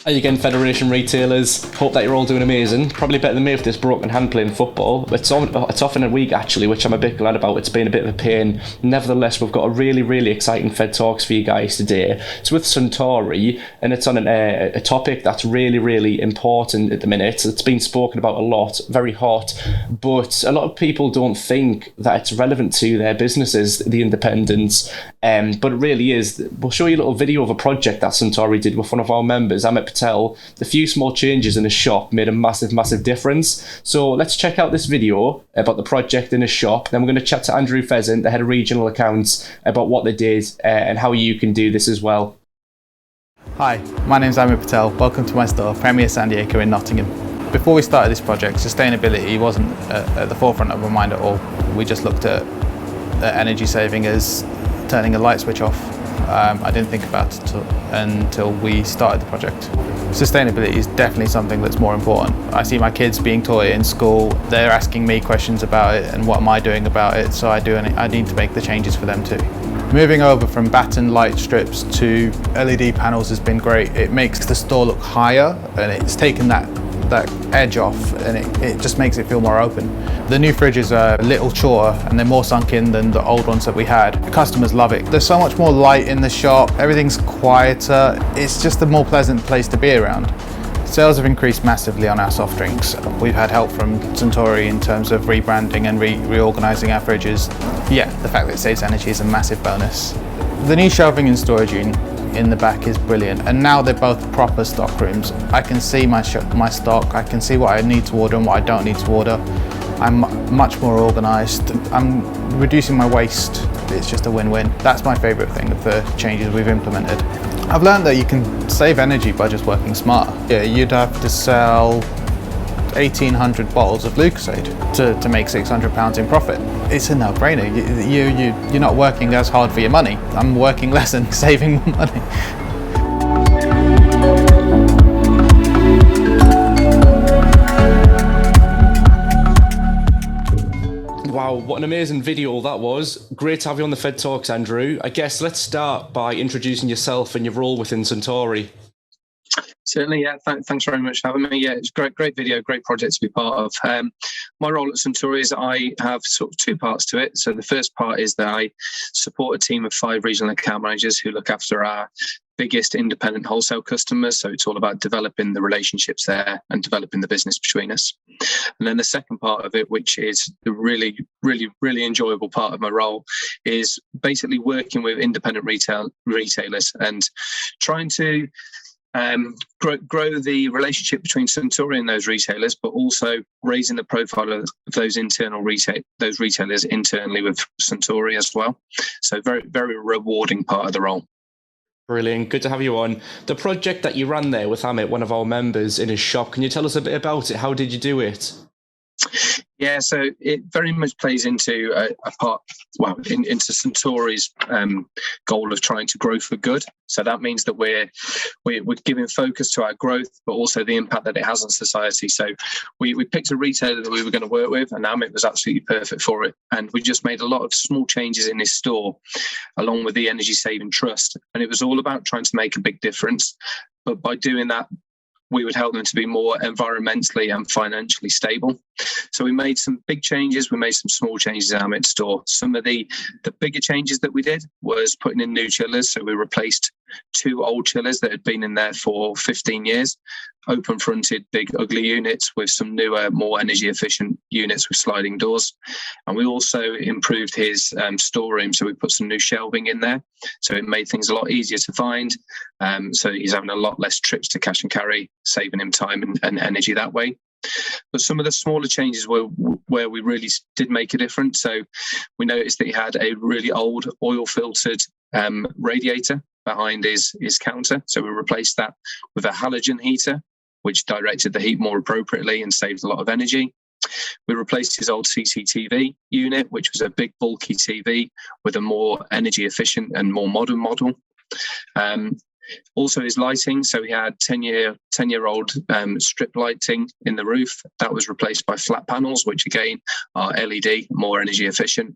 How you getting, Federation retailers? Hope that you're all doing amazing. Probably better than me with this broken hand playing football. It's often a week actually, which I'm a bit glad about. It's been a bit of a pain. Nevertheless, we've got a really exciting Fed Talks for you guys today. It's with Suntory, and it's on a topic that's really important at the minute. It's been spoken about a lot, very hot, but a lot of people don't think that it's relevant to their businesses, the independents. But it really is. We'll show you a little video of a project that Suntory did with one of our members, Amit. Tell a few small changes in his shop made a massive difference. So let's check out this video about the project in his shop. Then we're going to chat to Andrew Pheasant, the head of regional accounts, about what they did and how you can do this as well. Hi, my name is Amit Patel. Welcome to my store, Premier San Diego in Nottingham. Before we started this project, sustainability wasn't at the forefront of our mind at all. We just looked at energy saving as turning a light switch off. I didn't think about it until we started the project. Sustainability is definitely something that's more important. I see my kids being taught it in school. They're asking me questions about it and what am I doing about it, so I need to make the changes for them too. Moving over from batten light strips to LED panels has been great. It makes the store look higher and it's taken that edge off, and it just makes it feel more open. The new fridges are a little shorter and they're more sunk in than the old ones that we had. The customers love it. There's so much more light in the shop, everything's quieter. It's just a more pleasant place to be around. Sales have increased massively on our soft drinks. We've had help from Suntory in terms of rebranding and reorganising our fridges. Yeah, the fact that it saves energy is a massive bonus. The new shelving and storage unit in the back is brilliant, and now they're both proper stock rooms. I can see my stock, I can see what I need to order and what I don't need to order. I'm much more organised, I'm reducing my waste. It's just a win-win. That's my favourite thing of the changes we've implemented. I've learned that you can save energy by just working smarter. Yeah, you'd have to sell 1,800 bottles of Lucozade to make £600 in profit. It's a no-brainer. You're not working as hard for your money. I'm working less and saving more money. Wow, what an amazing video that was. Great to have you on the Fed Talks, Andrew. I guess let's start by introducing yourself and your role within Suntory. Certainly, yeah. Thanks very much for having me. Yeah, it's great video, great project to be part of. My role at Suntory is I have sort of two parts to it. So the first part is that I support a team of 5 regional account managers who look after our biggest independent wholesale customers. So it's all about developing the relationships there and developing the business between us. And then the second part of it, which is the really enjoyable part of my role, is basically working with independent retailers and trying to grow the relationship between Suntory and those retailers, but also raising the profile of those retailers internally with Suntory as well. So very rewarding part of the role. Brilliant. Good to have you on. The project that you ran there with Amit, one of our members in his shop, can you tell us a bit about it? How did you do it? Yeah, so it very much plays into into Suntory's goal of trying to grow for good. So that means that we're giving focus to our growth, but also the impact that it has on society. So we picked a retailer that we were going to work with, and Amit was absolutely perfect for it. And we just made a lot of small changes in his store, along with the energy saving trust. And it was all about trying to make a big difference. But by doing that, we would help them to be more environmentally and financially stable. So we made some big changes. We made some small changes in our Amit store. Some of the bigger changes that we did was putting in new chillers. So we replaced 2 old chillers that had been in there for 15 years, open fronted, big, ugly units with some newer, more energy efficient units with sliding doors. And we also improved his storeroom. So we put some new shelving in there. So it made things a lot easier to find. So he's having a lot less trips to cash and carry, saving him time and energy that way. But some of the smaller changes were where we really did make a difference. So we noticed that he had a really old oil filtered radiator behind his counter. So we replaced that with a halogen heater, which directed the heat more appropriately and saved a lot of energy. We replaced his old CCTV unit, which was a big bulky TV, with a more energy efficient and more modern model. Also his lighting, so he had 10-year-old strip lighting in the roof. That was replaced by flat panels, which again are LED, more energy efficient.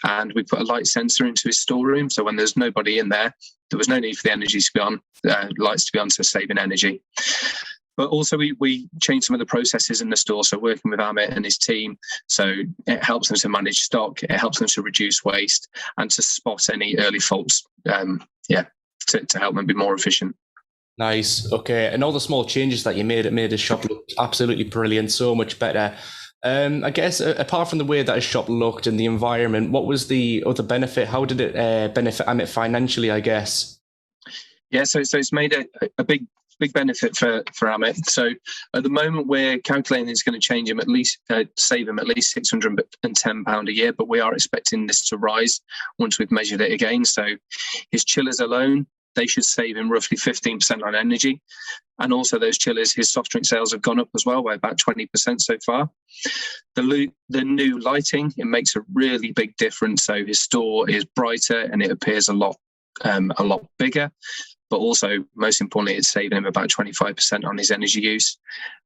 and we put a light sensor into his storeroom. So when there's nobody in there, there was no need for the energy to be on, lights to be on, so saving energy. But also we changed some of the processes in the store. So working with Amit and his team, so it helps them to manage stock, it helps them to reduce waste and to spot any early faults. To help them be more efficient. Nice. Okay. And all the small changes that you made, it made his shop look absolutely brilliant, so much better. I guess apart from the way that his shop looked and the environment, what was the other benefit? How did it benefit Amit financially, I guess? Yeah, so it's made a big benefit for Amit. So at the moment we're calculating it's going to change him save him at least £610 a year, but we are expecting this to rise once we've measured it again. So his chillers alone, they should save him roughly 15% on energy. And also those chillers, his soft drink sales have gone up as well by about 20% so far. The new lighting, it makes a really big difference. So his store is brighter and it appears a lot bigger. But also, most importantly, it's saving him about 25% on his energy use.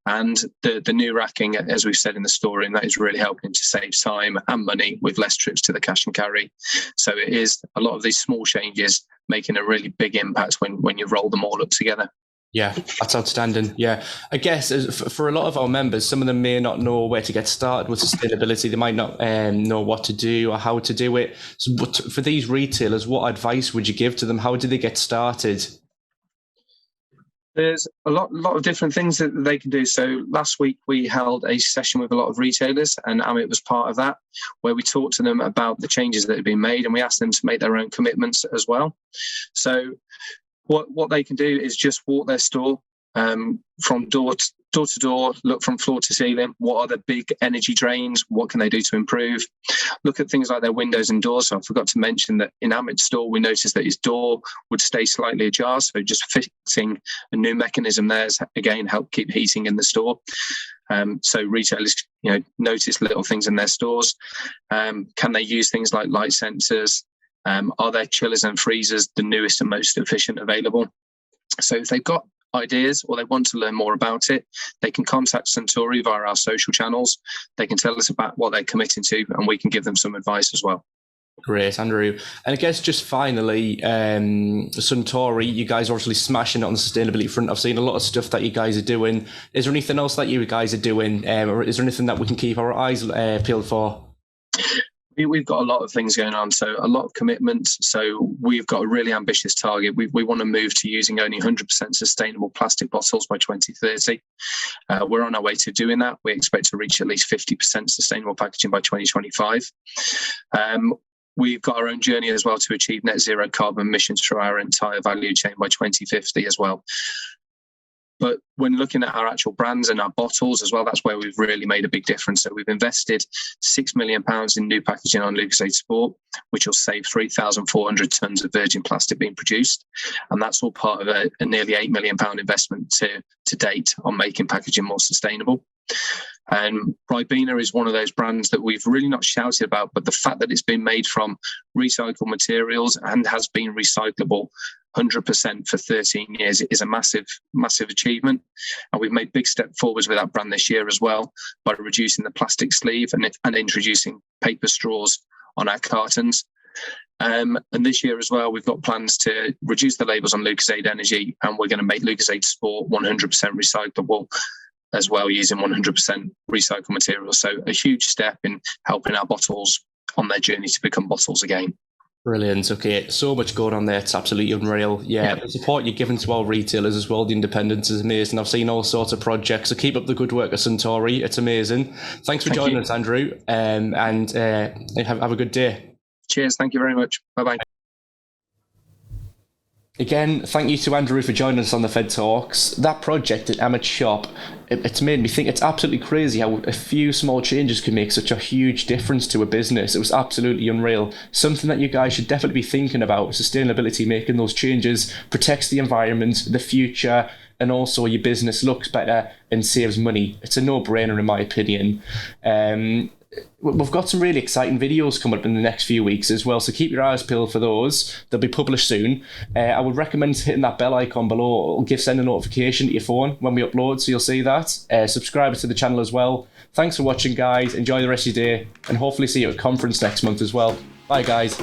And the new racking, as we've said in the story, and that is really helping him to save time and money with less trips to the cash and carry. So it is a lot of these small changes making a really big impact when you roll them all up together. Yeah, that's outstanding. Yeah, I guess for a lot of our members, some of them may not know where to get started with sustainability. They might not know what to do or how to do it. So, but for these retailers, what advice would you give to them? How do they get started? There's a lot of different things that they can do. So last week we held a session with a lot of retailers, and Amit was part of that, where we talked to them about the changes that had been made, and we asked them to make their own commitments as well. So what they can do is just walk their store from door to door, look from floor to ceiling. What are the big energy drains? What can they do to improve? Look at things like their windows and doors. So I forgot to mention that in Amit's store, we noticed that his door would stay slightly ajar. So just fixing a new mechanism there has, again, helped keep heating in the store. So retailers, notice little things in their stores. Can they use things like light sensors? Are their chillers and freezers the newest and most efficient available? So if they've got ideas or they want to learn more about it, they can contact Suntory via our social channels. They can tell us about what they're committing to, and we can give them some advice as well. Great, Andrew. And I guess just finally, Suntory, you guys are obviously smashing it on the sustainability front. I've seen a lot of stuff that you guys are doing. Is there anything else that you guys are doing, or is there anything that we can keep our eyes peeled for? We've got a lot of things going on, so a lot of commitments. So we've got a really ambitious target. We want to move to using only 100% sustainable plastic bottles by 2030. We're on our way to doing that. We expect to reach at least 50% sustainable packaging by 2025. We've got our own journey as well to achieve net zero carbon emissions through our entire value chain by 2050 as well. But when looking at our actual brands and our bottles as well, that's where we've really made a big difference. So we've invested £6 million in new packaging on Lucozade Sport, which will save 3,400 tonnes of virgin plastic being produced. And that's all part of a nearly £8 million investment to date on making packaging more sustainable. And Ribena is one of those brands that we've really not shouted about, but the fact that it's been made from recycled materials and has been recyclable 100% for 13 years is a massive achievement. And we've made big step forwards with that brand this year as well by reducing the plastic sleeve and introducing paper straws on our cartons. And this year as well, we've got plans to reduce the labels on Lucozade Energy, and we're going to make Lucozade Sport 100% recyclable as well, using 100% recycled materials. So a huge step in helping our bottles on their journey to become bottles again. Brilliant. Okay, so much going on there. It's absolutely unreal. Yeah, the support you're giving to our retailers as well, the independence is amazing. I've seen all sorts of projects. So keep up the good work at Suntory. It's amazing. Thanks for joining us, Andrew, and have a good day. Cheers. Thank you very much. Bye-bye. Again, thank you to Andrew for joining us on the Fed Talks. That project at Amit's shop, it's made me think it's absolutely crazy how a few small changes can make such a huge difference to a business. It was absolutely unreal. Something that you guys should definitely be thinking about. Sustainability, making those changes, protects the environment, the future, and also your business looks better and saves money. It's a no-brainer in my opinion. we've got some really exciting videos coming up in the next few weeks as well, so keep your eyes peeled for those. They'll be published soon. I would recommend hitting that bell icon below. It'll send a notification to your phone when we upload, so you'll see that. Subscribe to the channel as well. Thanks for watching, guys. Enjoy the rest of your day, and hopefully see you at conference next month as well. Bye, guys.